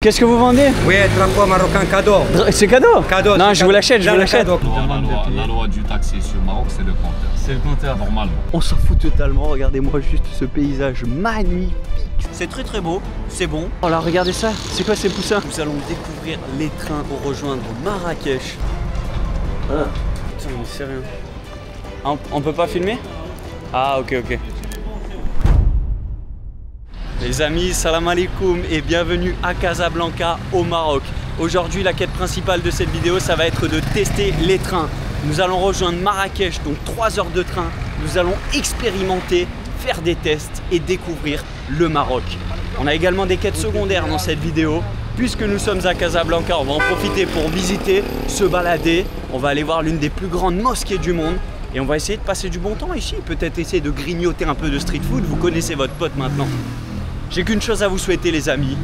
Qu'est-ce que vous vendez? Oui, drapeau marocain cadeau. C'est cadeau? Cadeau. Non, je vous l'achète, je vous l'achète. La loi du taxi sur Maroc, c'est le compteur. C'est le compteur. Normalement. On s'en fout totalement, regardez-moi juste ce paysage magnifique. C'est très très beau, c'est bon. Oh là, regardez ça, c'est quoi ces poussins? Nous allons découvrir les trains pour rejoindre Marrakech. Ah, putain, mais c'est rien. Ah, on peut pas filmer? Ah, ok, ok. Les amis, salam alaikum et bienvenue à Casablanca au Maroc. Aujourd'hui, la quête principale de cette vidéo, ça va être de tester les trains. Nous allons rejoindre Marrakech, donc 3 heures de train. Nous allons expérimenter, faire des tests et découvrir le Maroc. On a également des quêtes secondaires dans cette vidéo. Puisque nous sommes à Casablanca, on va en profiter pour visiter, se balader. On va aller voir l'une des plus grandes mosquées du monde. Et on va essayer de passer du bon temps ici. Peut-être essayer de grignoter un peu de street food. Vous connaissez votre pote maintenant. J'ai qu'une chose à vous souhaiter les amis,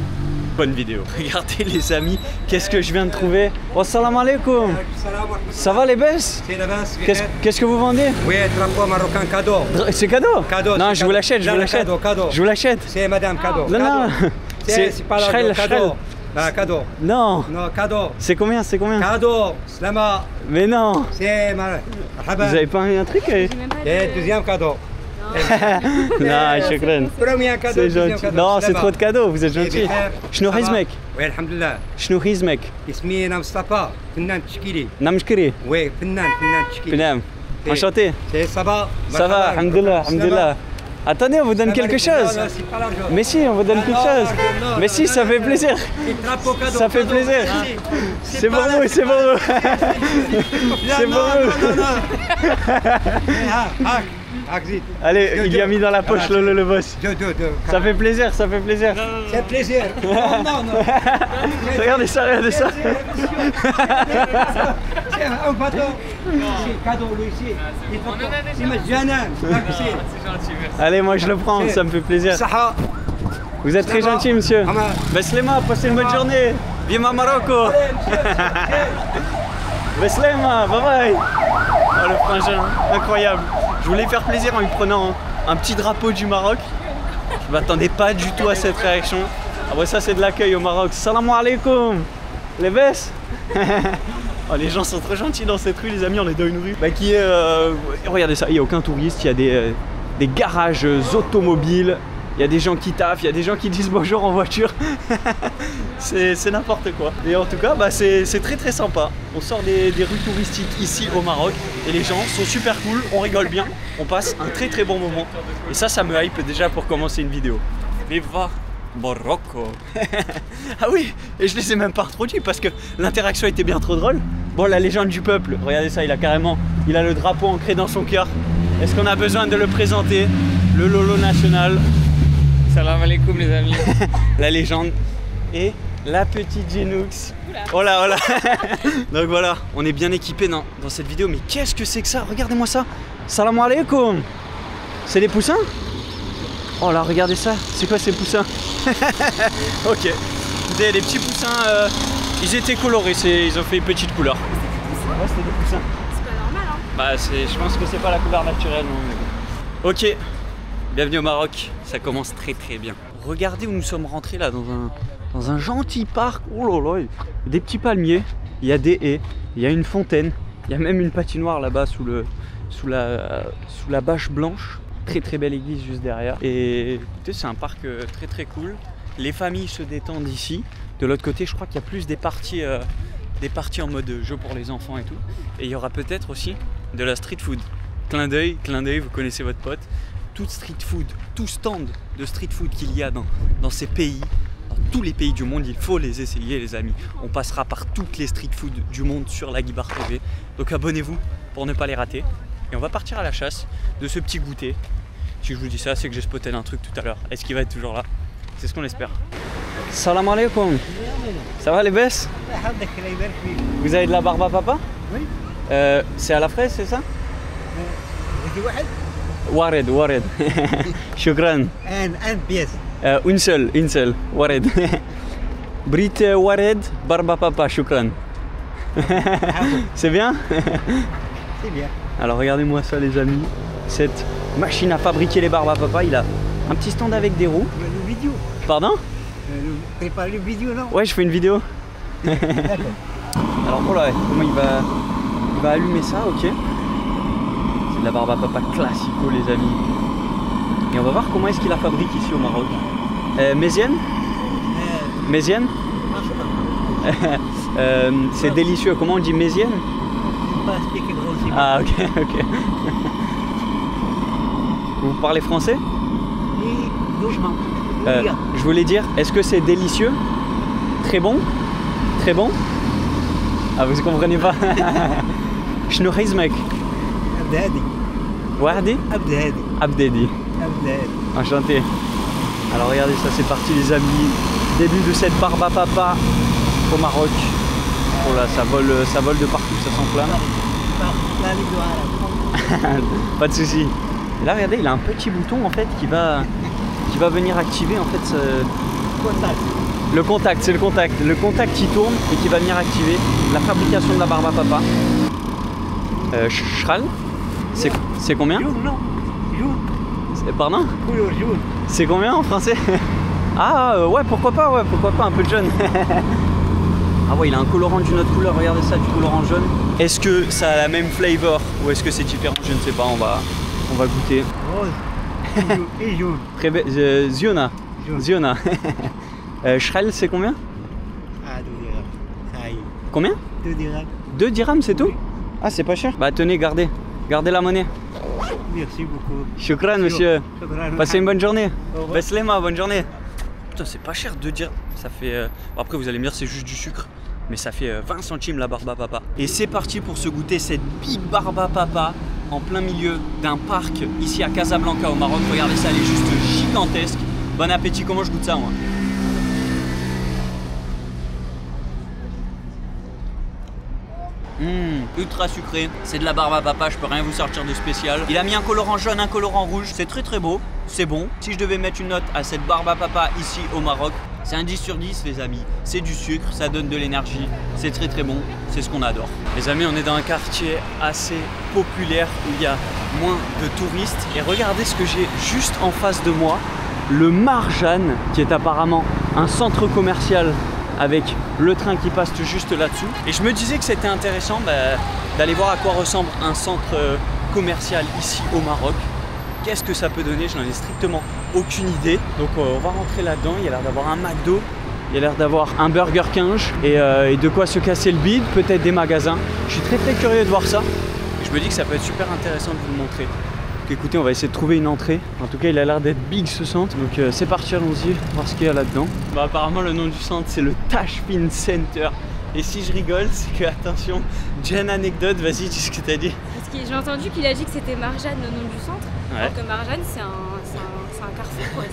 bonne vidéo. Regardez les amis, qu'est-ce que je viens de trouver. Oh salam alaikum. Ça va les baisses? C'est la basse. Qu'est-ce que vous vendez? Oui, drapeau marocain cadeau. C'est cadeau? Cadeau. Non, je vous l'achète, je vous l'achète. Cadeau. Je vous l'achète. C'est madame cadeau. Non, non. C'est pas la cadeau. Ah, cadeau. Non. Non, cadeau. C'est combien? C'est combien? Cadeau. Slama. Mais non. C'est ma. Vous avez pas un truc? Et deuxième cadeau. Non, shukran. Premier cadeau. C'est gentil. Non, c'est trop de cadeaux, vous êtes gentil. شنو اسمك؟ Oui, alhamdulillah. شنو اسمك؟ اسمي أنا مصطفى فنان تشكيلي. نمشكري. Oui, فنان تشكيلي. Pinam. Enchanté. C'est ça va. Ça va, alhamdoulilah, alhamdoulilah. Attendez, on vous donne quelque chose. Mais si, on vous donne quelque chose. Mais si, ça fait plaisir. Ça fait plaisir. C'est pour vous, c'est pour vous. C'est pour vous. Allez, il y a mis dans la poche le boss. Ça fait plaisir, ça fait plaisir. C'est plaisir. Non. Regardez ça, regardez ça. C'est un bateau. C'est cadeau, lui, ici. C'est ma Janan. Allez, moi je le prends, ça me fait plaisir. Vous êtes très gentil, monsieur. Beslema, passez une bonne journée. Viens à Marocco. Beslema, bye bye. Oh, le frangin, incroyable. Je voulais faire plaisir en lui prenant un petit drapeau du Maroc. Je m'attendais pas du tout à cette réaction. Ah ouais, ça c'est de l'accueil au Maroc. Salam alaikum. Les baisses. Oh, les gens sont très gentils dans cette rue, les amis. On est dans une rue qui est... regardez ça, il n'y a aucun touriste. Il y a des garages automobiles. Il y a des gens qui taffent, il y a des gens qui disent bonjour en voiture. C'est n'importe quoi. Et en tout cas, c'est très très sympa. On sort des rues touristiques ici au Maroc et les gens sont super cool, on rigole bien, on passe un très très bon moment. Et ça me hype déjà pour commencer une vidéo. Viva Morocco. Ah oui, et je les ai même pas introduits parce que l'interaction était bien trop drôle. Bon, la légende du peuple, regardez ça, il a le drapeau ancré dans son cœur. Est-ce qu'on a besoin de le présenter? Le Lolo national. Salam alaikum les amis. La légende et la petite Genoux. Oh là, oh là. Donc voilà, on est bien équipé dans cette vidéo. Mais qu'est-ce que c'est que ça? Regardez-moi ça. Salam alaikum. C'est des poussins? Oh là, regardez ça. C'est quoi ces poussins? Ok. Des petits poussins. Ils étaient colorés. Ils ont fait une petite couleur. Ouais, c'était des poussins. C'est pas normal, hein? Bah, je pense que c'est pas la couleur naturelle. Non. Ok. Bienvenue au Maroc, ça commence très très bien. Regardez où nous sommes rentrés là, dans un gentil parc. Oh là là, des petits palmiers, il y a des haies, il y a une fontaine, il y a même une patinoire là-bas sous la bâche blanche. Très très belle église juste derrière. Et écoutez, c'est un parc très très cool. Les familles se détendent ici. De l'autre côté, je crois qu'il y a plus des parties en mode jeu pour les enfants et tout. Et il y aura peut-être aussi de la street food. Clin d'œil, vous connaissez votre pote. Tout street food, tout stand de street food qu'il y a dans ces pays, dans tous les pays du monde, il faut les essayer les amis. On passera par toutes les street food du monde sur la Guibar TV. Donc abonnez-vous pour ne pas les rater. Et on va partir à la chasse de ce petit goûter. Si je vous dis ça, c'est que j'ai spoté un truc tout à l'heure. Est-ce qu'il va être toujours là? C'est ce qu'on espère. Salam alaikum. Ça va les baisses? Vous avez de la barbe à papa? Oui. C'est à la fraise, c'est ça? Wared. Shukran. Un pièce. Une seule. Wared. Brit Wared, barba papa, shukran. C'est bien? C'est bien. Alors regardez-moi ça les amis. Cette machine à fabriquer les barbes à papa, il a un petit stand avec des roues. Il y a une vidéo. Pardon? Prépare une vidéo, non? Ouais, je fais une vidéo. D'accord. Alors, oh là, comment il va allumer ça, ok. C'est de la barbe à papa classico, les amis. Et on va voir comment est-ce qu'il la fabrique ici au Maroc. Mézienne? Mézienne? C'est délicieux. Comment on dit mézienne? Je ne pas expliquer gros. Ah, ok, ok. Vous parlez français? Oui, doucement. Je voulais dire, est-ce que c'est délicieux? Très bon? Très bon? Ah, vous comprenez pas? شنو اسمك؟ Abdehadi. Wahdi? Abdehadi. Abdedi. Abdehadi. Enchanté. Alors regardez, ça c'est parti les amis. Début de cette barbe à papa au Maroc. Oh là, ça vole de partout, ça s'enflamme. Pas de souci. Et là regardez, il a un petit bouton en fait qui va venir activer en fait le contact, c'est le contact. Le contact qui tourne et qui va venir activer la fabrication de la barbe à papa. Chral, c'est combien? Jour, non. Jour. Pardon? Couleur jaune. C'est combien en français? Ah ouais, pourquoi pas, un peu de jaune. Ah ouais, il a un colorant d'une autre couleur, regardez ça, du colorant jaune. Est-ce que ça a la même flavor ou est-ce que c'est différent? Je ne sais pas, on va goûter. Rose. Et jaune. Très belle, Ziona. Jaune. Ziona. Shrel, c'est combien? Ah, 2 dirhams. Ça y est. Combien? 2 dirhams. 2 dirhams, c'est tout? Oui. Ah, c'est pas cher? Bah tenez, gardez la monnaie. Merci beaucoup. Shukran, monsieur. Shukran. Passez une bonne journée. Au revoir. Beslema, bonne journée. Putain, c'est pas cher, 2 dirhams. Ça fait... Bon, après, vous allez me dire, c'est juste du sucre. Mais ça fait 20 centimes la barbe à papa. Et c'est parti pour se goûter cette big barbe à papa en plein milieu d'un parc ici à Casablanca au Maroc. Regardez ça, elle est juste gigantesque. Bon appétit, comment je goûte ça moi? Ultra sucré, c'est de la barbe à papa, je peux rien vous sortir de spécial. Il a mis un colorant jaune, un colorant rouge, c'est très très beau, c'est bon. Si je devais mettre une note à cette barbe à papa ici au Maroc, c'est un 10 sur 10 les amis. C'est du sucre, ça donne de l'énergie, c'est très très bon, c'est ce qu'on adore. Les amis, on est dans un quartier assez populaire où il y a moins de touristes. Et regardez ce que j'ai juste en face de moi, le Marjan, qui est apparemment un centre commercial avec le train qui passe tout juste là-dessous. Et je me disais que c'était intéressant d'aller voir à quoi ressemble un centre commercial ici au Maroc. Qu'est-ce que ça peut donner? Je n'en ai strictement aucune idée. Donc on va rentrer là-dedans. Il y a l'air d'avoir un McDo, il y a l'air d'avoir un Burger King et de quoi se casser le bide, peut-être des magasins. Je suis très très curieux de voir ça. Et je me dis que ça peut être super intéressant de vous le montrer. Donc écoutez, on va essayer de trouver une entrée. En tout cas, il a l'air d'être big ce centre. Donc c'est parti, allons-y, voir ce qu'il y a là-dedans. Bah, apparemment, le nom du centre, c'est le Tashfin Center. Et si je rigole, c'est que, attention, j'ai une anecdote, vas-y, dis ce que t'as dit. Parce que j'ai entendu qu'il a dit que c'était Marjan le nom du centre. Ouais. Alors que Marjan, c'est un carrefour, quoi.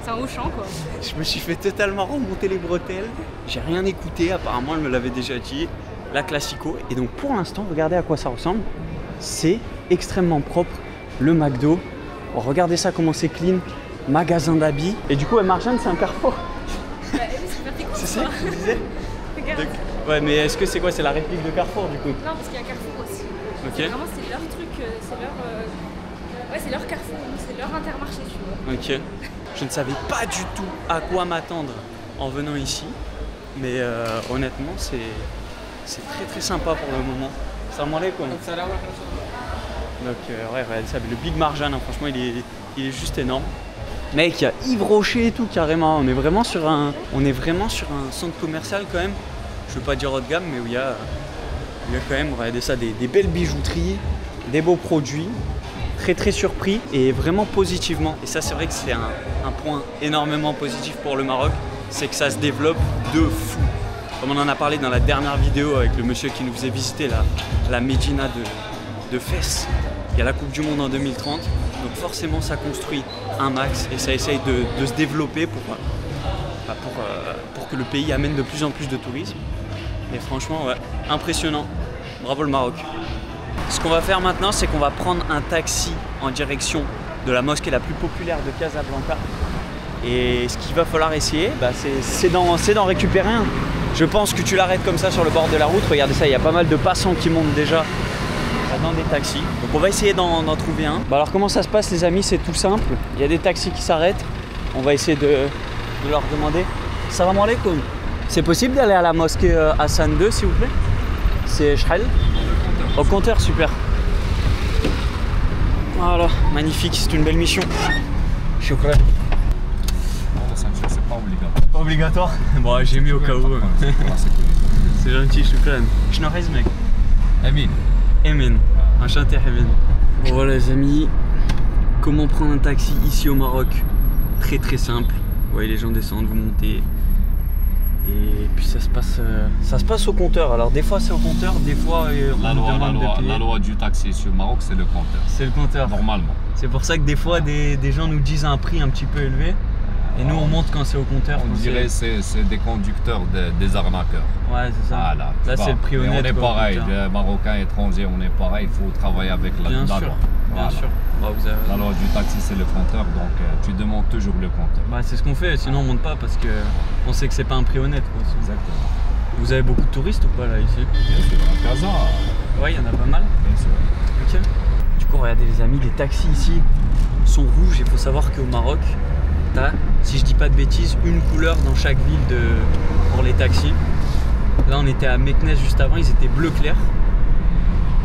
C'est un Auchan, quoi. Je me suis fait totalement remonter les bretelles. J'ai rien écouté, apparemment, elle me l'avait déjà dit. La classico. Et donc, pour l'instant, regardez à quoi ça ressemble. C'est extrêmement propre. Le McDo, oh, regardez ça comment c'est clean, magasin d'habits. Et du coup, Marjan, c'est un carrefour. Bah, C'est ça que tu disais? Regarde. Ouais, mais est-ce que c'est quoi? C'est la réplique de Carrefour du coup? Non, parce qu'il y a Carrefour aussi. Ok. Vraiment, c'est leur truc, c'est leur Carrefour, c'est leur Intermarché, tu vois. Ok. Je ne savais pas du tout à quoi m'attendre en venant ici, mais honnêtement, c'est très très sympa pour le moment. Salam alaikum. Donc ouais, regardez ça, le Big Marjan, hein, franchement il est juste énorme. Mec, il y a Yves Rocher et tout carrément, on est vraiment sur un centre commercial quand même. Je veux pas dire haut de gamme, mais où il y a quand même, regardez ça, des belles bijouteries, des beaux produits, très très surpris et vraiment positivement. Et ça c'est vrai que c'est un point énormément positif pour le Maroc, c'est que ça se développe de fou. Comme on en a parlé dans la dernière vidéo avec le monsieur qui nous faisait visiter la Médina de Fès. Il y a la Coupe du Monde en 2030, donc forcément ça construit un max et ça essaye de se développer pour que le pays amène de plus en plus de tourisme. Et franchement, ouais, impressionnant. Bravo le Maroc. Ce qu'on va faire maintenant, c'est qu'on va prendre un taxi en direction de la mosquée la plus populaire de Casablanca. Et ce qu'il va falloir essayer, c'est d'en récupérer un. Je pense que tu l'arrêtes comme ça sur le bord de la route. Regardez ça, il y a pas mal de passants qui montent déjà dans des taxis. Donc on va essayer d'en trouver un. Alors comment ça se passe les amis? C'est tout simple. Il y a des taxis qui s'arrêtent. On va essayer de leur demander Salam alaikum. C'est possible d'aller à la mosquée Hassan II, s'il vous plaît? C'est Shhal? Au compteur, super. Voilà, magnifique, c'est une belle mission. Shukran. La ceinture, c'est pas obligatoire. Pas obligatoire? Bon, j'ai mis au cas où. C'est gentil, shukran. Shno ismek? Amin. Emin. Enchanté, Emin. Bon, voilà, les amis. Comment prendre un taxi ici au Maroc? Très très simple. Vous voyez, les gens descendent, vous montez. Et puis ça se passe au compteur. Alors des fois c'est au compteur, des fois La loi du taxi sur le Maroc, c'est le compteur. C'est le compteur. Normalement. C'est pour ça que des fois des gens nous disent un prix un petit peu élevé. Et nous on monte quand c'est au compteur. On dirait que c'est des conducteurs, des arnaqueurs. Ouais, c'est ça. Voilà, là c'est le prix honnête. On est pareil, les Marocains étrangers, on est pareil, il faut travailler avec la loi. Bien sûr. Bah, La loi du taxi c'est le compteur, donc tu demandes toujours le compteur. Bah, c'est ce qu'on fait, sinon on monte pas parce que on sait que c'est pas un prix honnête. Quoi. Exactement. Vous avez beaucoup de touristes ou pas là ici? Bien sûr, à Casa. Ouais, il y en a pas mal. Bien sûr. Ok. Du coup, regardez les amis, les taxis ici sont rouges. Il faut savoir qu'au Maroc, t'as, si je dis pas de bêtises, une couleur dans chaque ville pour les taxis. Là, on était à Meknès juste avant, ils étaient bleu clair.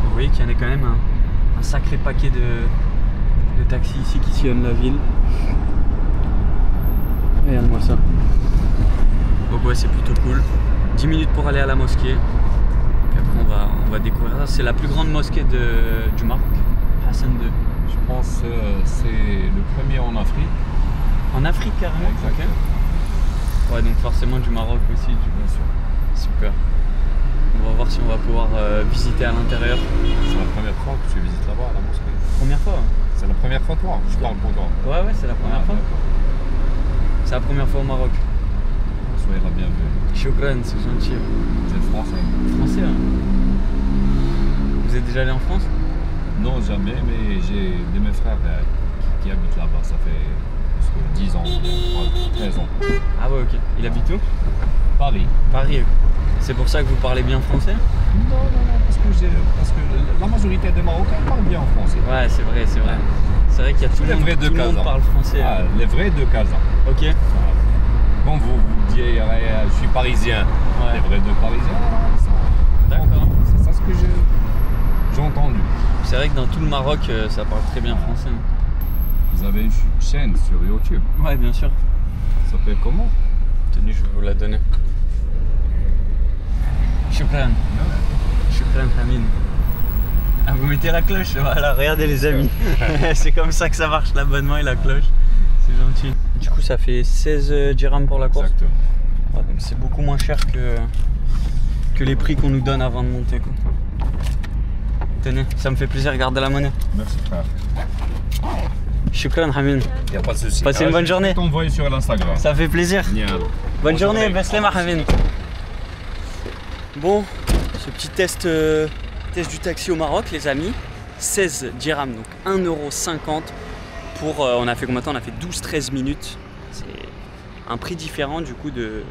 Vous voyez qu'il y en a quand même un sacré paquet de taxis ici qui sillonnent la ville. Regarde-moi ça. Donc ouais, c'est plutôt cool. 10 minutes pour aller à la mosquée. Et après on va découvrir ça. C'est la plus grande mosquée du Maroc, Hassan II. Je pense que c'est le premier en Afrique. En Afrique carrément? Exactement. Okay. Ouais, donc forcément du Maroc aussi. Bien sûr. Super. On va voir si on va pouvoir visiter à l'intérieur. C'est la première fois que tu visites là-bas à la mosquée. Première fois? C'est la première fois toi? Je parle pour toi. Ouais, c'est la première fois. C'est la première fois au Maroc. Soyez la bienvenue. Shukran, c'est gentil. Vous êtes français? Français, hein? Vous êtes déjà allé en France? Non, jamais, mais j'ai de mes frères qui habitent là-bas. Ça fait 10 ans, 13 ans. Ah ouais, ok. Il habite où? Paris. Paris. C'est pour ça que vous parlez bien français? Non, parce que la majorité des Marocains parlent bien français. Ouais, c'est vrai. C'est vrai qu'il y a tout le monde parle français. Ah, les vrais de Casa. Ok. Voilà. Quand vous dites je suis parisien, ouais. Les vrais de Parisiens, d'accord. C'est ça ce que j'ai entendu. C'est vrai que dans tout le Maroc, ça parle très bien français. Vous avez une chaîne sur YouTube? Ouais, bien sûr. Ça s'appelle comment? Tenez, je vais vous la donner. Shukran. Shukran Hamid. Ah, vous mettez la cloche? Voilà, regardez les amis. C'est comme ça que ça marche, l'abonnement et la cloche. C'est gentil. Du coup, ça fait 16 dirhams pour la course. Exactement. Ouais, donc c'est beaucoup moins cher que les prix qu'on nous donne avant de monter. Quoi. Tenez, ça me fait plaisir, regardez la monnaie. Merci frère. Shukran Hamid. Il n'y a pas de souci. Passez une bonne journée. Je vais t'envoyer sur l'Instagram. Ça fait plaisir. Bonne journée, Beslema Hamid. Bon, ce petit test du taxi au Maroc, les amis. 16 dirhams, donc 1,50 € pour. On a fait combien de temps? On a fait 12-13 minutes. C'est un prix différent du coup de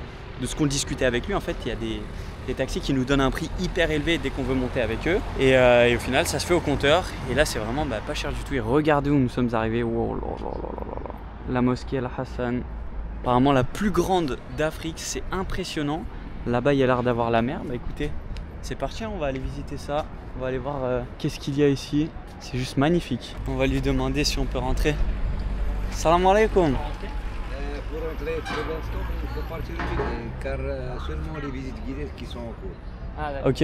ce qu'on discutait avec lui. En fait, il y a des taxis qui nous donnent un prix hyper élevé dès qu'on veut monter avec eux. Et au final, ça se fait au compteur. Et là, c'est vraiment pas cher du tout. Et regardez où nous sommes arrivés. Oh là là là là là. La mosquée Al-Hassan. Apparemment la plus grande d'Afrique. C'est impressionnant. Là-bas, il y a l'air d'avoir la mer. Bah écoutez, c'est parti, on va aller visiter ça. On va aller voir qu'est-ce qu'il y a ici. C'est juste magnifique. On va lui demander si on peut rentrer. Salam alaikum. Pour entrer pour l'instant, il faut partir vite, car seulement les visites guidées qui sont en cours. Ah, Ok.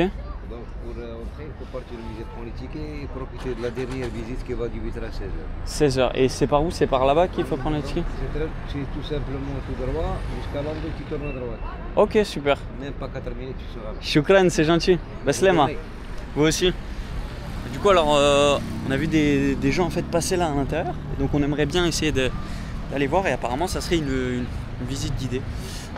Donc pour entrer, il faut partir visite, prendre les tickets et profiter de la dernière visite qui va du 8h à 16h. 16h. Et c'est par où? C'est par là-bas qu'il faut prendre les tickets? C'est tout simplement tout droit, jusqu'à l'angle tu tournes à droite. Ok, super. Même pas 4 minutes, tu seras là. Shukran, c'est gentil. Beslema. Vous aussi. Du coup, alors, on a vu des gens en fait passer là à l'intérieur. Donc on aimerait bien essayer d'aller voir et apparemment ça serait une visite guidée.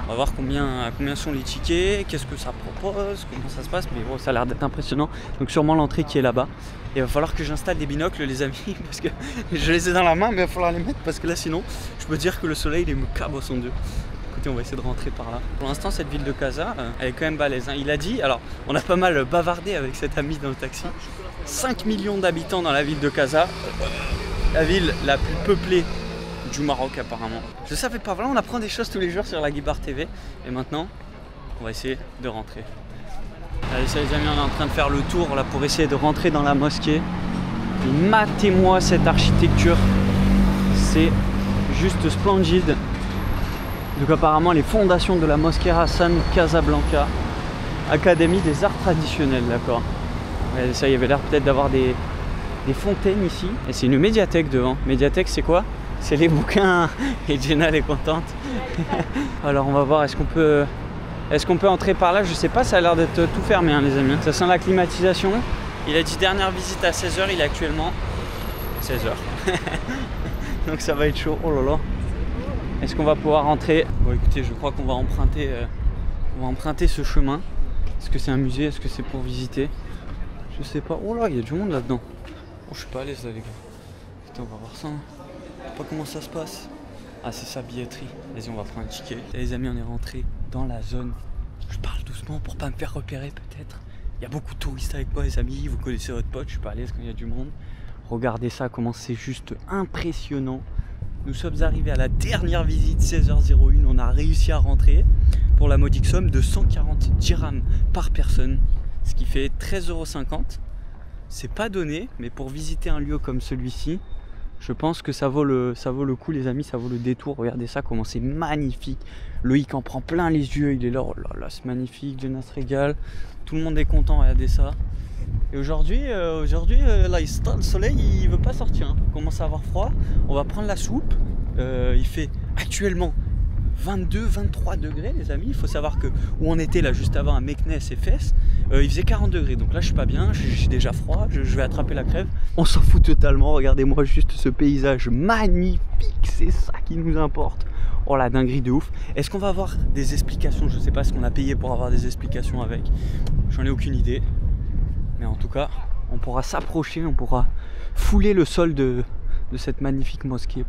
On va voir combien sont les tickets, qu'est-ce que ça propose, comment ça se passe, mais bon, ça a l'air d'être impressionnant. Donc sûrement l'entrée qui est là-bas. Et il va falloir que j'installe des binocles les amis, parce que je les ai dans la main, mais il va falloir les mettre parce que là sinon, je peux dire que le soleil il me cabosse en deux. Écoutez, on va essayer de rentrer par là. Pour l'instant, cette ville de Casa, elle est quand même balèze. Hein. Il a dit, alors on a pas mal bavardé avec cet ami dans le taxi, 5 millions d'habitants dans la ville de Casa, la ville la plus peuplée du Maroc apparemment. Je savais pas, voilà, on apprend des choses tous les jours sur la Guibar TV. Et maintenant, on va essayer de rentrer. Allez, ça les amis, on est en train de faire le tour là pour essayer de rentrer dans la mosquée. Et matez-moi cette architecture, c'est juste splendide. Donc apparemment les fondations de la mosquée Hassan Casablanca, Académie des arts traditionnels, d'accord. Ça, il y avait l'air peut-être d'avoir des fontaines ici. Et c'est une médiathèque devant. Médiathèque, c'est quoi? C'est les bouquins. Et Jenna, elle est contente. Alors on va voir, est-ce qu'on peut entrer par là? Je sais pas, ça a l'air d'être tout fermé hein, les amis. Ça sent la climatisation. Il a dit dernière visite à 16h, il est actuellement 16h. Donc ça va être chaud, oh là là. Est-ce qu'on va pouvoir rentrer? Bon écoutez, je crois qu'on va emprunter ce chemin. Est-ce que c'est un musée? Est-ce que c'est pour visiter? Je sais pas. Oh là, il y a du monde là-dedans. Oh, je suis pas à l'aise là les gars. Putain, on va voir ça. Hein. Je sais pas comment ça se passe. Ah, c'est ça, billetterie. Vas-y, on va prendre un ticket. Et les amis, on est rentré dans la zone. Je parle doucement pour pas me faire repérer peut-être. Il y a beaucoup de touristes avec moi les amis. Vous connaissez votre pote, je suis pas à l'aise quand il y a du monde. Regardez ça, comment c'est juste impressionnant. Nous sommes arrivés à la dernière visite, 16h01. On a réussi à rentrer pour la modique somme de 140 dirhams par personne, ce qui fait 13,50 €. C'est pas donné, mais pour visiter un lieu comme celui-ci, je pense que ça vaut le coup les amis, ça vaut le détour. Regardez ça, comment c'est magnifique. Loïc en prend plein les yeux, il est là, oh là là, c'est magnifique, Jenna se régale. Tout le monde est content, regardez ça. Et aujourd'hui, là, le soleil, il veut pas sortir. Hein. Il commence à avoir froid. On va prendre la soupe. Il fait actuellement 22-23 degrés, les amis. Il faut savoir que où on était là juste avant à Meknes et Fès, il faisait 40 degrés. Donc là, je suis pas bien. J'ai déjà froid. Je vais attraper la crève. On s'en fout totalement. Regardez-moi juste ce paysage magnifique. C'est ça qui nous importe. Oh la dinguerie de ouf. Est-ce qu'on va avoir des explications? Je sais pas ce qu'on a payé pour avoir des explications avec. J'en ai aucune idée. Mais en tout cas, on pourra s'approcher, on pourra fouler le sol de cette magnifique mosquée.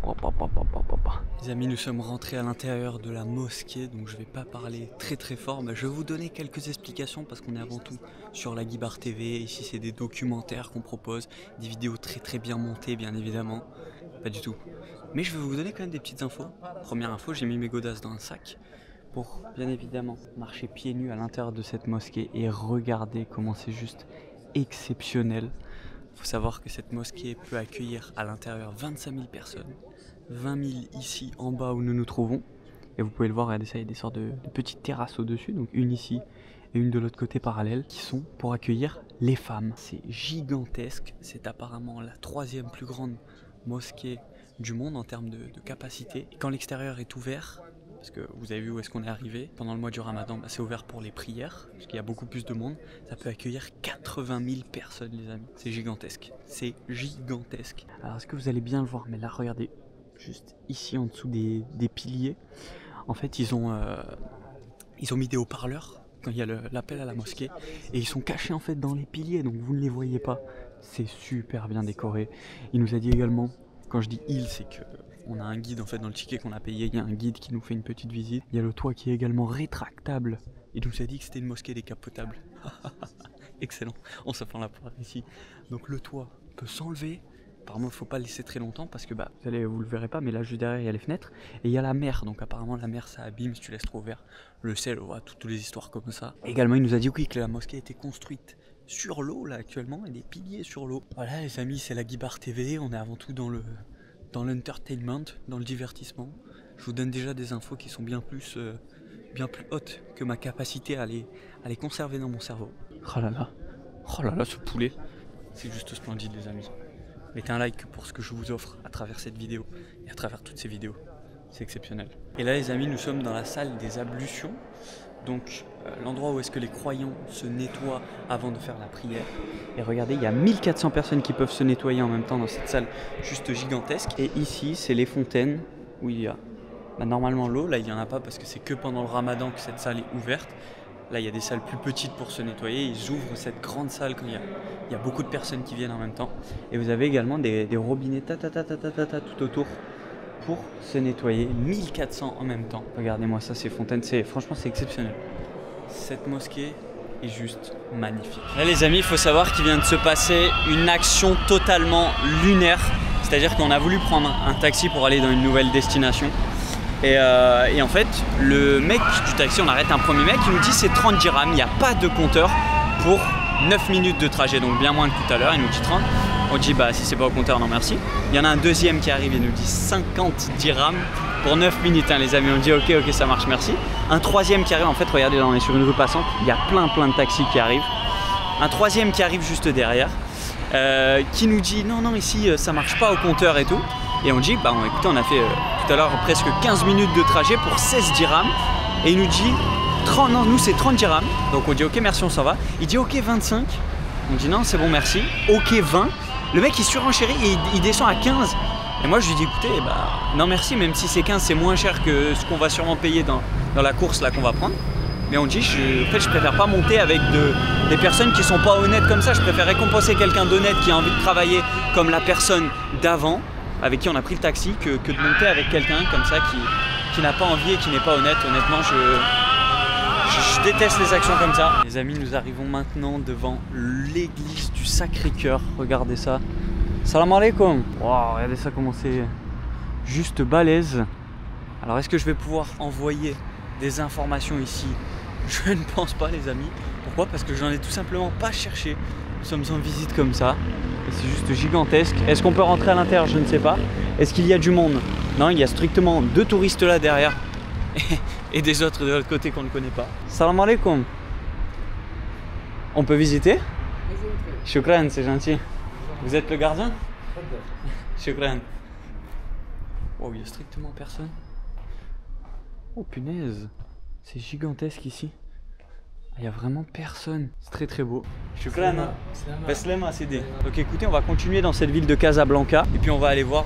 Les amis, nous sommes rentrés à l'intérieur de la mosquée, donc je ne vais pas parler très fort, mais je vais vous donner quelques explications parce qu'on est avant tout sur la Guibar TV. Ici, c'est des documentaires qu'on propose, des vidéos très bien montées, bien évidemment. Pas du tout. Mais je vais vous donner quand même des petites infos. Première info, j'ai mis mes godasses dans un sac pour, bien évidemment, marcher pieds nus à l'intérieur de cette mosquée et regarder comment c'est juste exceptionnel. Il faut savoir que cette mosquée peut accueillir à l'intérieur 25 000 personnes, 20 000 ici en bas où nous nous trouvons. Et vous pouvez le voir, regardez ça, il y a des sortes de petites terrasses au-dessus, donc une ici et une de l'autre côté parallèle, qui sont pour accueillir les femmes. C'est gigantesque, c'est apparemment la 3e plus grande mosquée du monde en termes de capacité. Et quand l'extérieur est ouvert, parce que vous avez vu où est-ce qu'on est arrivé, pendant le mois du Ramadan, c'est ouvert pour les prières, parce qu'il y a beaucoup plus de monde. Ça peut accueillir 80 000 personnes les amis, c'est gigantesque, c'est gigantesque. Alors est-ce que vous allez bien le voir, mais là regardez, juste ici en dessous des piliers, en fait ils ont mis des haut-parleurs quand il y a l'appel à la mosquée, et ils sont cachés en fait dans les piliers, donc vous ne les voyez pas. C'est super bien décoré. Il nous a dit également, quand je dis il, c'est que on a un guide en fait dans le ticket qu'on a payé, il y a un guide qui nous fait une petite visite. Il y a le toit qui est également rétractable. Il nous a dit que c'était une mosquée décapotable. Excellent, on se prend la poire ici. Donc le toit peut s'enlever. Apparemment il ne faut pas le laisser très longtemps parce que vous le verrez pas, mais là juste derrière il y a les fenêtres. Et il y a la mer, donc apparemment la mer ça abîme si tu laisses trop ouvert. Le sel, on voit toutes les histoires comme ça. Également il nous a dit oui, que la mosquée a été construite sur l'eau là actuellement, et des piliers sur l'eau. Voilà les amis, c'est la Guibar TV, on est avant tout dans l'entertainment, dans le divertissement. Je vous donne déjà des infos qui sont bien plus hautes que ma capacité à les conserver dans mon cerveau. Oh là là, ce poulet, c'est juste splendide les amis. Mettez un like pour ce que je vous offre à travers cette vidéo et à travers toutes ces vidéos. C'est exceptionnel. Et là les amis, nous sommes dans la salle des ablutions. Donc l'endroit où est-ce que les croyants se nettoient avant de faire la prière. Et regardez, il y a 1400 personnes qui peuvent se nettoyer en même temps dans cette salle juste gigantesque. Et ici, c'est les fontaines où il y a normalement l'eau. Là, il n'y en a pas parce que c'est que pendant le Ramadan que cette salle est ouverte. Là, il y a des salles plus petites pour se nettoyer. Ils ouvrent cette grande salle quand il y a beaucoup de personnes qui viennent en même temps. Et vous avez également des robinets tout autour pour se nettoyer. 1400 en même temps. Regardez-moi ça, ces fontaines. Franchement, c'est exceptionnel. Cette mosquée est juste magnifique. Là les amis, il faut savoir qu'il vient de se passer une action totalement lunaire. C'est-à-dire qu'on a voulu prendre un taxi pour aller dans une nouvelle destination. Et en fait, le mec du taxi, on arrête un premier mec, il nous dit c'est 30 dirhams, il n'y a pas de compteur pour 9 minutes de trajet, donc bien moins que tout à l'heure, il nous dit 30. On dit bah si c'est pas au compteur, non merci. Il y en a un deuxième qui arrive, il nous dit 50 dirhams pour 9 minutes, hein, les amis. On dit ok, ça marche, merci. Un troisième qui arrive, en fait, regardez, là on est sur une rue passante, il y a plein de taxis qui arrivent. Un troisième qui arrive juste derrière, qui nous dit non, ici ça marche pas au compteur et tout. Et on dit, bah écoutez, on a fait tout à l'heure presque 15 minutes de trajet pour 16 dirhams. Et il nous dit, 30, non, nous c'est 30 dirhams. Donc on dit, ok, merci, on s'en va. Il dit, ok, 25. On dit, non, c'est bon, merci. Ok, 20. Le mec, il surenchérit et il descend à 15. Et moi, je lui dis, écoutez, bah, non, merci, même si c'est 15, c'est moins cher que ce qu'on va sûrement payer dans la course là qu'on va prendre. Mais on dit, en fait, je préfère pas monter avec des personnes qui sont pas honnêtes comme ça. Je préfère récompenser quelqu'un d'honnête qui a envie de travailler comme la personne d'avant, avec qui on a pris le taxi, que de monter avec quelqu'un comme ça qui n'a pas envie et qui n'est pas honnête. Honnêtement, je déteste les actions comme ça. Les amis, nous arrivons maintenant devant l'église du Sacré-Cœur. Regardez ça. Salam alaikum. Wow, regardez ça comment c'est juste balèze. Alors, est-ce que je vais pouvoir envoyer des informations ici? Je ne pense pas, les amis. Pourquoi? Parce que j'en ai tout simplement pas cherché. Nous sommes en visite comme ça. Et c'est juste gigantesque. Est-ce qu'on peut rentrer à l'intérieur? Je ne sais pas. Est-ce qu'il y a du monde? Non, il y a strictement 2 touristes là derrière. Et des autres de l'autre côté qu'on ne connaît pas. Salam alaikum. On peut visiter? Shukran, c'est gentil. Vous êtes le gardien? Shukran. Oh, il y a strictement personne. Oh punaise. C'est gigantesque ici. Il n'y a vraiment personne. C'est très beau. Shukran. Beslema, c'est des. Donc écoutez, on va continuer dans cette ville de Casablanca. Et puis on va aller voir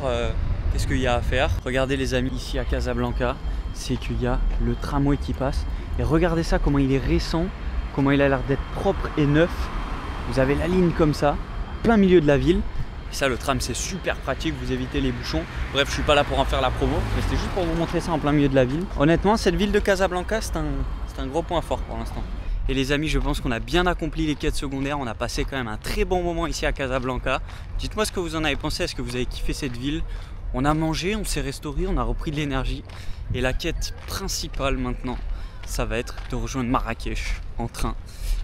qu'est-ce qu'il y a à faire. Regardez les amis, ici à Casablanca, c'est qu'il y a le tramway qui passe. Et regardez ça, comment il est récent, comment il a l'air d'être propre et neuf. Vous avez la ligne comme ça, plein milieu de la ville. Et ça, le tram, c'est super pratique, vous évitez les bouchons. Bref, je suis pas là pour en faire la promo, mais c'était juste pour vous montrer ça en plein milieu de la ville. Honnêtement, cette ville de Casablanca, c'est un gros point fort pour l'instant. Et les amis, je pense qu'on a bien accompli les quêtes secondaires. On a passé quand même un très bon moment ici à Casablanca. Dites-moi ce que vous en avez pensé. Est-ce que vous avez kiffé cette ville? On a mangé, on s'est restauré, on a repris de l'énergie. Et la quête principale maintenant, ça va être de rejoindre Marrakech en train.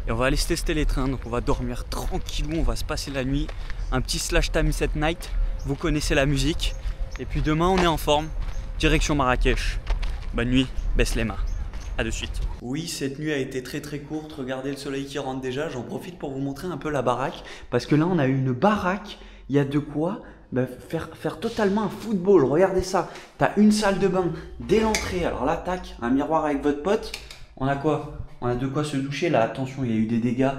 Et on va aller se tester les trains. Donc on va dormir tranquillou, on va se passer la nuit. Un petit slash time set night. Vous connaissez la musique. Et puis demain, on est en forme. Direction Marrakech. Bonne nuit, Beslema. A de suite. Oui, cette nuit a été très courte. Regardez le soleil qui rentre déjà. J'en profite pour vous montrer un peu la baraque. Parce que là, on a une baraque. Il y a de quoi faire totalement un football. Regardez ça. Tu as une salle de bain dès l'entrée. Alors là, tac, un miroir avec votre pote. On a quoi? On a de quoi se doucher. Là, attention, il y a eu des dégâts.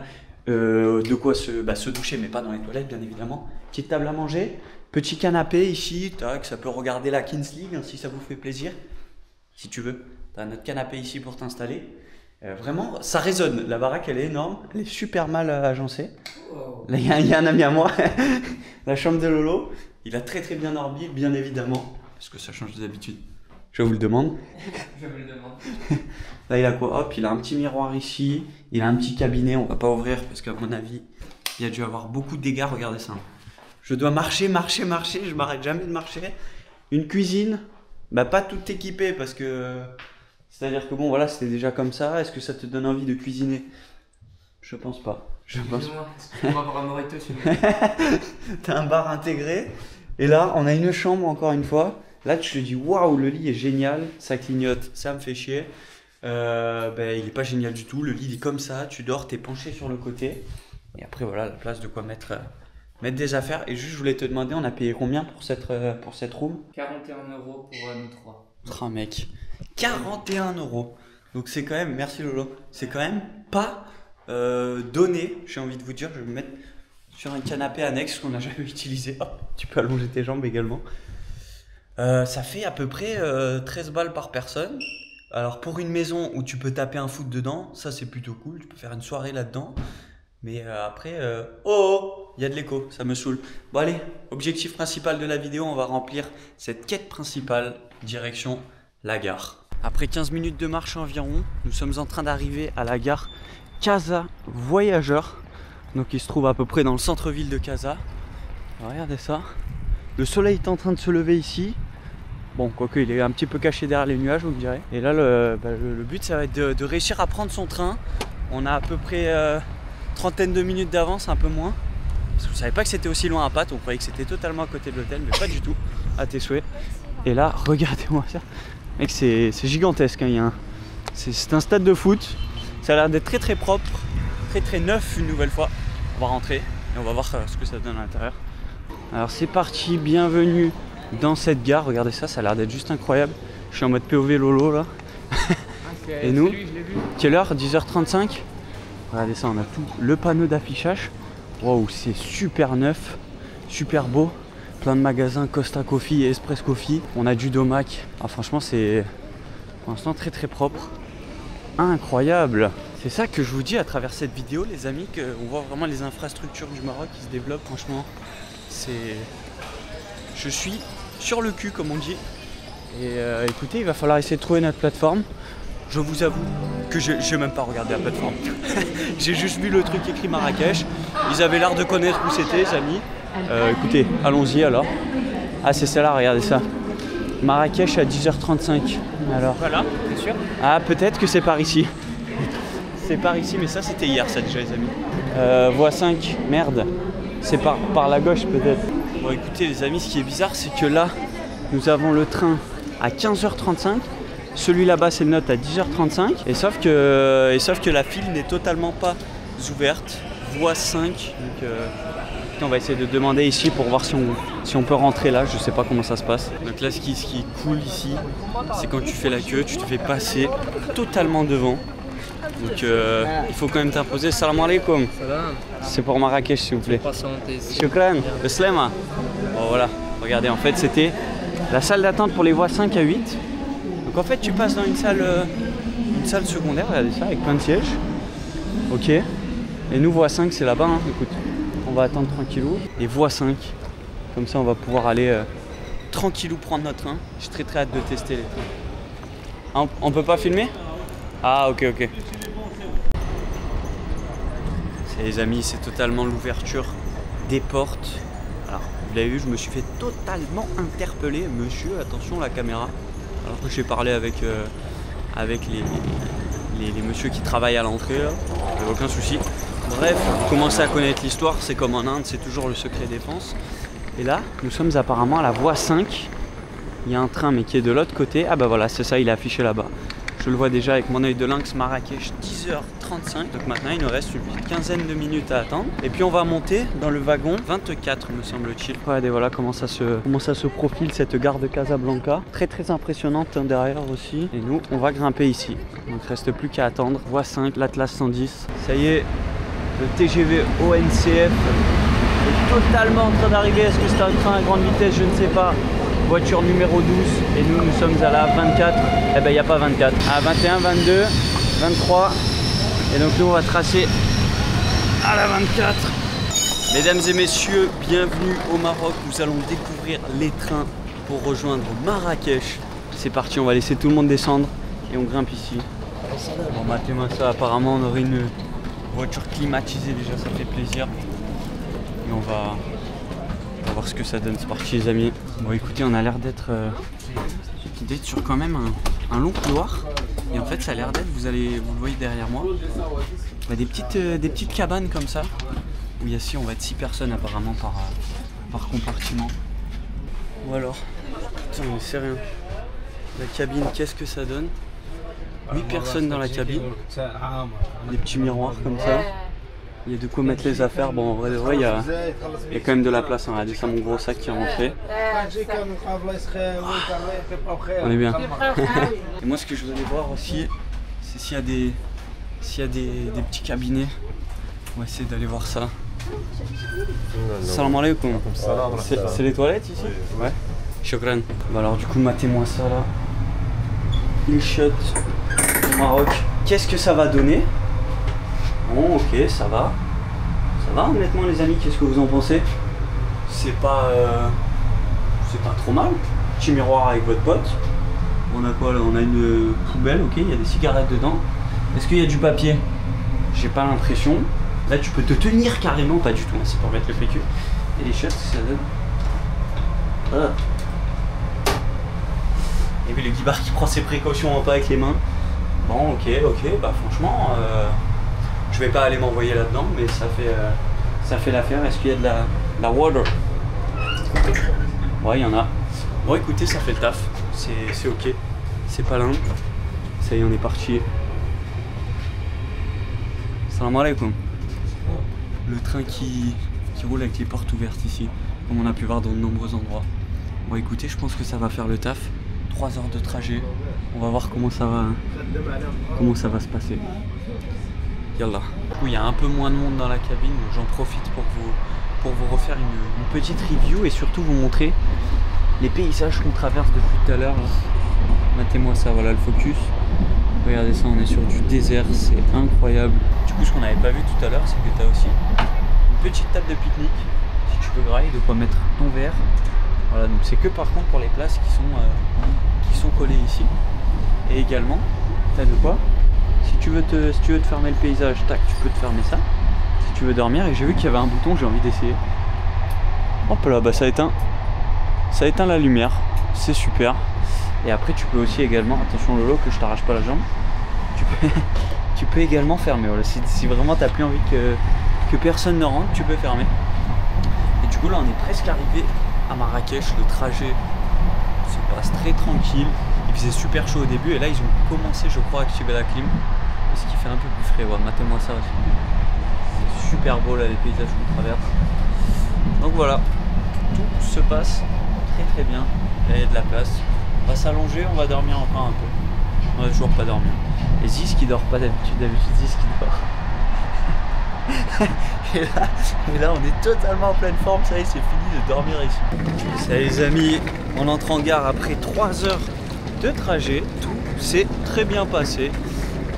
De quoi se doucher, mais pas dans les toilettes, bien évidemment. Petite table à manger. Petit canapé ici. Tac, ça peut regarder la Kings League hein, si ça vous fait plaisir. Si tu veux. Tu as notre canapé ici pour t'installer. Vraiment, ça résonne. La baraque, elle est énorme. Elle est super mal agencée. Wow. Là, il y a un ami à moi. La chambre de Lolo. Il a très bien dormi, bien évidemment. Parce que ça change des habitudes. Je vous le demande. Je vous le demande. Là, il a quoi? Hop, il a un petit miroir ici. Il a un petit cabinet. On va pas ouvrir parce qu'à mon avis, il y a dû avoir beaucoup de dégâts. Regardez ça. Je dois marcher. Je m'arrête jamais de marcher. Une cuisine. Pas toute équipée parce que... C'est-à-dire que bon, voilà, c'était déjà comme ça. Est-ce que ça te donne envie de cuisiner? Je pense pas. Est-ce qu'on va avoir un morito chez nous? T'as un bar intégré. Et là, on a une chambre encore une fois. Là, tu te dis, waouh, le lit est génial. Ça clignote, ça me fait chier. Il est pas génial du tout. Le lit est comme ça. Tu dors, t'es penché sur le côté. Et après, voilà, la place de quoi mettre des affaires. Et juste, je voulais te demander, on a payé combien pour cette room? 41 € pour nous 3. Oh mec, 41 €. Donc c'est quand même, merci Lolo, c'est quand même pas donné, j'ai envie de vous dire. Je vais me mettre sur un canapé annexe qu'on n'a jamais utilisé. Hop, tu peux allonger tes jambes également. Ça fait à peu près 13 balles par personne. Alors pour une maison où tu peux taper un foot dedans, ça c'est plutôt cool, tu peux faire une soirée là-dedans. Mais après, il y a de l'écho, ça me saoule. Bon allez, objectif principal de la vidéo, on va remplir cette quête principale, direction la gare. Après 15 minutes de marche environ, nous sommes en train d'arriver à la gare Casa Voyageurs. Donc il se trouve à peu près dans le centre-ville de Casa. Regardez ça. Le soleil est en train de se lever ici. Bon, quoique il est un petit peu caché derrière les nuages, vous me direz. Et là, le but, ça va être de réussir à prendre son train. On a à peu près trentaine de minutes d'avance, un peu moins. Parce que je savais pas que c'était aussi loin à Pâtes, on croyait que c'était totalement à côté de l'hôtel, mais pas du tout, à tes souhaits. Et là, regardez-moi ça. Mec, c'est gigantesque, hein. C'est un stade de foot. Ça a l'air d'être très très propre, très très neuf une nouvelle fois. On va rentrer et on va voir ce que ça donne à l'intérieur. Alors c'est parti, bienvenue dans cette gare. Regardez ça, ça a l'air d'être juste incroyable. Je suis en mode POV Lolo là. Et nous, quelle heure? 10h35. Regardez ça, on a tout le panneau d'affichage. Waouh, c'est super neuf, super beau. Plein de magasins, Costa Coffee et Espresso Coffee. On a du Domac. Ah, franchement, c'est pour l'instant très très propre. Incroyable. C'est ça que je vous dis à travers cette vidéo, les amis, qu'on voit vraiment les infrastructures du Maroc qui se développent. Franchement, je suis sur le cul, comme on dit. Et écoutez, il va falloir essayer de trouver notre plateforme. Je vous avoue que je n'ai même pas regardé la plateforme. J'ai juste vu le truc écrit Marrakech. Ils avaient l'air de connaître où c'était, les amis. Écoutez, allons-y alors. Ah, c'est celle-là, regardez ça. Marrakech à 10h35. Alors. Voilà, c'est sûr. Ah, peut-être que c'est par ici. C'est par ici, mais ça c'était hier, ça déjà, les amis. Voie 5, merde. C'est par la gauche, peut-être. Bon, écoutez, les amis, ce qui est bizarre, c'est que là, nous avons le train à 15h35. Celui là-bas, c'est le note à 10h35. Et sauf que la file n'est totalement pas ouverte. Voie 5. Donc, on va essayer de demander ici pour voir si on peut rentrer là. Je sais pas comment ça se passe. Donc là, ce qui est cool ici, c'est quand tu fais la queue, tu te fais passer totalement devant. Donc il faut quand même t'imposer. Salam alaikum. C'est pour Marrakech, s'il vous plaît. Shukran. Le slema. Bon, voilà. Regardez, en fait, c'était la salle d'attente pour les voies 5 à 8. Donc en fait, tu passes dans une salle secondaire, regardez ça, avec plein de sièges. Ok. Et nous, voie 5, c'est là-bas, hein. Écoute, on va attendre tranquillou. Et voie 5, comme ça, on va pouvoir aller tranquillou prendre notre train. J'ai très très hâte de tester les trains. On peut pas filmer? Ah, ok. Les amis, c'est totalement l'ouverture des portes. Alors, vous l'avez vu, je me suis fait totalement interpeller. Monsieur, attention la caméra. Alors que j'ai parlé avec les messieurs qui travaillent à l'entrée, aucun souci. Bref, vous commencez à connaître l'histoire, c'est comme en Inde, c'est toujours le secret défense. Et là, nous sommes apparemment à la voie 5. Il y a un train mais qui est de l'autre côté. Ah bah voilà, c'est ça, il est affiché là-bas. Je le vois déjà avec mon œil de lynx, Marrakech, 10h35. Donc maintenant, il nous reste une quinzaine de minutes à attendre. Et puis on va monter dans le wagon 24, me semble-t-il. Regardez, voilà comment ça se profile, cette gare de Casablanca. Très très impressionnante, hein, derrière aussi. Et nous, on va grimper ici. Donc il ne reste plus qu'à attendre. Voie 5, l'Atlas 110. Ça y est, le TGV ONCF est totalement en train d'arriver. Est-ce que c'est un train à grande vitesse? Je ne sais pas. Voiture numéro 12 et nous sommes à la 24. Eh ben il n'y a pas 24. À 21, 22, 23. Et donc nous on va tracer à la 24. Mesdames et messieurs, bienvenue au Maroc. Nous allons découvrir les trains pour rejoindre Marrakech. C'est parti, on va laisser tout le monde descendre et on grimpe ici. Bon, matez-moi ça, apparemment on aurait une voiture climatisée déjà, ça fait plaisir. Et on va voir ce que ça donne, c'est parti les amis. Bon écoutez, on a l'air d'être sur quand même un long couloir. Et en fait ça a l'air d'être, vous le voyez derrière moi, des petites cabanes comme ça. Où ici on va être 6 personnes apparemment par compartiment. Ou alors, putain mais c'est rien. La cabine, qu'est-ce que ça donne? 8 personnes dans la cabine. Des petits miroirs comme ça. Il y a de quoi mettre les affaires. Bon, en vrai de vrai, il y a quand même de la place. Hein. Regardez ça, mon gros sac qui est rentré. On est bien. Et moi, ce que je voulais voir aussi, c'est s'il y a des petits cabinets. On va essayer d'aller voir ça. Salam alaikum. C'est les toilettes ici? Ouais. Shukran. Bah alors, du coup, matez-moi ça là. Une shot au Maroc. Qu'est-ce que ça va donner? Bon, ok, ça va. Ça va, honnêtement, les amis, qu'est-ce que vous en pensez? C'est pas trop mal. Petit miroir avec votre pote. On a quoi là? On a une poubelle, ok, il y a des cigarettes dedans. Est-ce qu'il y a du papier? J'ai pas l'impression. Là, tu peux te tenir carrément, pas du tout, hein, c'est pour mettre le PQ. Et les shots, ça donne. Et puis le Guibar qui prend ses précautions un peu avec les mains. Bon, ok, bah franchement, je vais pas aller m'envoyer là-dedans, mais ça fait l'affaire. Est-ce qu'il y a de la water? Ouais, il y en a. Bon, écoutez, ça fait le taf. C'est ok. C'est pas l'un. Ça y est, on est parti. Salam alaikum. Le train qui roule avec les portes ouvertes ici, comme on a pu voir dans de nombreux endroits. Bon, écoutez, je pense que ça va faire le taf. 3 heures de trajet. On va voir comment ça va se passer. Yallah. Du coup, il y a un peu moins de monde dans la cabine, donc j'en profite pour vous refaire une petite review et surtout vous montrer les paysages qu'on traverse depuis tout à l'heure. Mettez-moi ça, voilà le focus. Regardez ça, on est sur du désert, c'est incroyable. Du coup, ce qu'on n'avait pas vu tout à l'heure, c'est que tu as aussi une petite table de pique-nique. Si tu veux grailler, de quoi mettre ton verre. Voilà, donc c'est que par contre pour les places qui sont collées ici. Et également, tu as de quoi. Si tu veux te fermer le paysage, tac, tu peux te fermer ça. Si tu veux dormir, et j'ai vu qu'il y avait un bouton, j'ai envie d'essayer. Hop là, bah ça éteint la lumière, c'est super. Et après tu peux aussi également, attention Lolo que je t'arrache pas la jambe, tu peux également fermer. Voilà, si vraiment t'as plus envie que personne ne rentre, tu peux fermer. Et du coup là on est presque arrivé à Marrakech, le trajet se passe très tranquille. Il faisait super chaud au début et là ils ont commencé je crois à activer la clim. Ce qui fait un peu plus frais, ouais, matez-moi ça aussi. C'est super beau là les paysages qu'on traverse. Donc voilà, tout se passe très bien, il y a de la place. On va s'allonger, on va dormir encore un peu. On va toujours pas dormir. Et Ziz qui dort pas d'habitude Ziz qui dort. et là on est totalement en pleine forme, ça y est c'est fini de dormir ici. Ça les amis, on entre en gare après 3 heures de trajet, tout s'est très bien passé.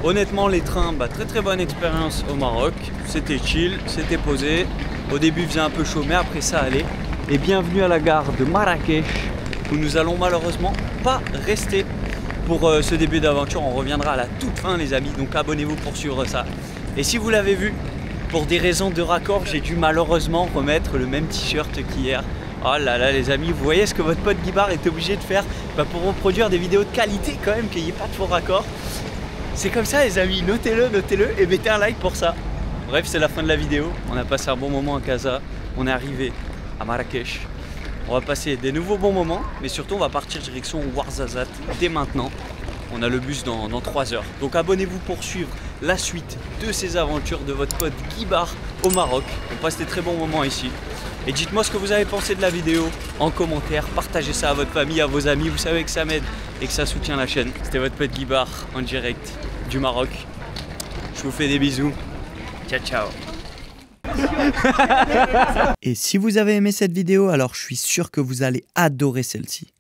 Honnêtement les trains, très bonne expérience au Maroc, c'était chill, c'était posé. Au début il faisait un peu chaud mais après ça allait. Et bienvenue à la gare de Marrakech où nous allons malheureusement pas rester pour ce début d'aventure. On reviendra à la toute fin les amis, donc abonnez-vous pour suivre ça. Et si vous l'avez vu, pour des raisons de raccord, j'ai dû malheureusement remettre le même t-shirt qu'hier. Oh là là les amis, vous voyez ce que votre pote Guibar est obligé de faire pour reproduire des vidéos de qualité quand même, qu'il n'y ait pas de faux raccord. C'est comme ça les amis, notez-le et mettez un like pour ça. Bref, c'est la fin de la vidéo, on a passé un bon moment à Casa, on est arrivé à Marrakech. On va passer des nouveaux bons moments, mais surtout on va partir direction Ouarzazate dès maintenant. On a le bus dans 3 heures. Donc abonnez-vous pour suivre la suite de ces aventures de votre pote Guibar au Maroc. On passe des très bons moments ici. Et dites-moi ce que vous avez pensé de la vidéo en commentaire. Partagez ça à votre famille, à vos amis. Vous savez que ça m'aide et que ça soutient la chaîne. C'était votre pote Guibar en direct du Maroc. Je vous fais des bisous. Ciao ciao. Et si vous avez aimé cette vidéo, alors je suis sûr que vous allez adorer celle-ci.